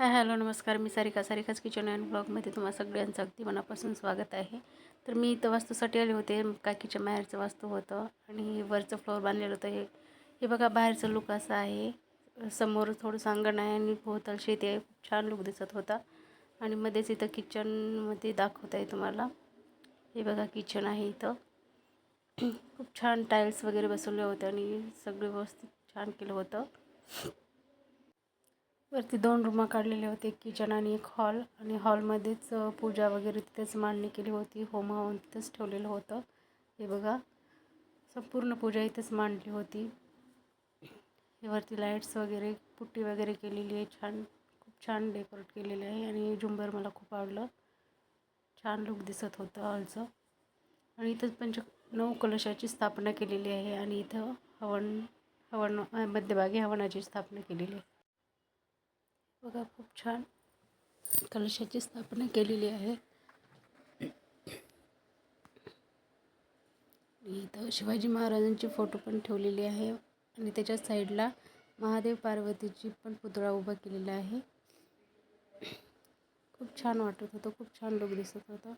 Hi hello नमस्कार. मी सारिकाच kitchen and ब्लॉगमध्ये तुम्हा सगळ्यांचं अगदी मनापासून स्वागत आहे. तर मी इथं वास्तूसाठी आले होते. काकीच्या माहेरचं वास्तू होतं आणि वरचं फ्लोअर बांधलेलं होतं. हे बघा बाहेरचं लुक असं आहे. समोर थोडंसं अंगण आहे आणि भोवताल शेती आहे. खूप छान लुक दिसत होता. आणि मध्येच इथं किचनमध्ये दाखवत आहे तुम्हाला. हे बघा किचन आहे इथं. खूप छान टाईल्स वगैरे बसवले होते आणि सगळं व्यवस्थित छान केलं होतं. वरती 2 रूमा काढलेले होते, एक किचन आणि एक हॉल. आणि हॉलमध्येच पूजा वगैरे तिथेच मांडणी केली होती. होम हवन तिथेच ठेवलेलं होतं. हे बघा संपूर्ण पूजा इथेच मांडली होती. हे वरती लाईट्स वगैरे पुट्टी वगैरे केलेली आहे. खूप छान डेकोरेट केलेले आहे आणि झुंबर मला खूप आवडलं. छान लुक दिसत होतं हॉलचं. आणि इथं 9 कलशाची स्थापना केलेली आहे आणि इथं हवन हवन मध्यभागी हवनाची स्थापना केलेली आहे. बघा खूप छान कलशाची स्थापना केलेली आहे. इथं शिवाजी महाराजांची फोटो पण ठेवलेली आहे आणि त्याच्या साईडला महादेव पार्वतीची पण पुतळा उभा केलेला आहे. खूप छान वाटत होतं. खूप छान लुक दिसत होता.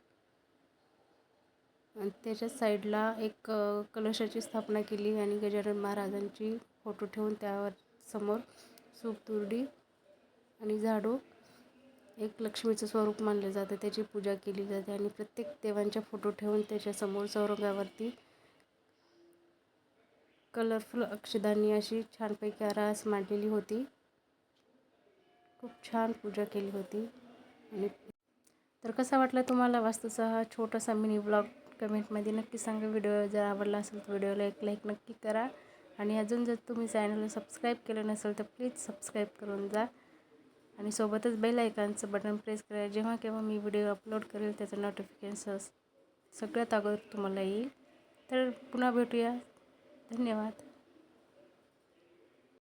आणि त्याच्या साईडला एक कलशाची स्थापना केली आणि गजानन महाराजांची फोटो ठेवून त्यावर समोर सूप तुरडी आणि झाडू एक लक्ष्मीचं स्वरूप मानलं जातं. त्याची पूजा केली जाते आणि प्रत्येक देवांच्या फोटो ठेवून त्याच्यासमोर चौरंगावरती कलरफुल अक्षदांनी अशी छानपैकी आरास मांडलेली होती. खूप छान पूजा केली होती. आणि तर कसा वाटला तुम्हाला वास्तूचा हा छोटासा मिनी ब्लॉग कमेंटमध्ये नक्की सांगा. व्हिडिओ जर आवडला असेल तर व्हिडिओला एक लाईक नक्की करा. आणि अजून जर तुम्ही चॅनलला सबस्क्राईब केलं नसेल तर प्लीज सबस्क्राईब करून जा. आणि सोबतच बेल आयकॉनचं बटन प्रेस करा. जेव्हा केव्हा मी व्हिडिओ अपलोड करेल त्याचं नोटिफिकेशन सगळ्यात अगोदर तुम्हाला येईल. तर पुन्हा भेटूया. धन्यवाद.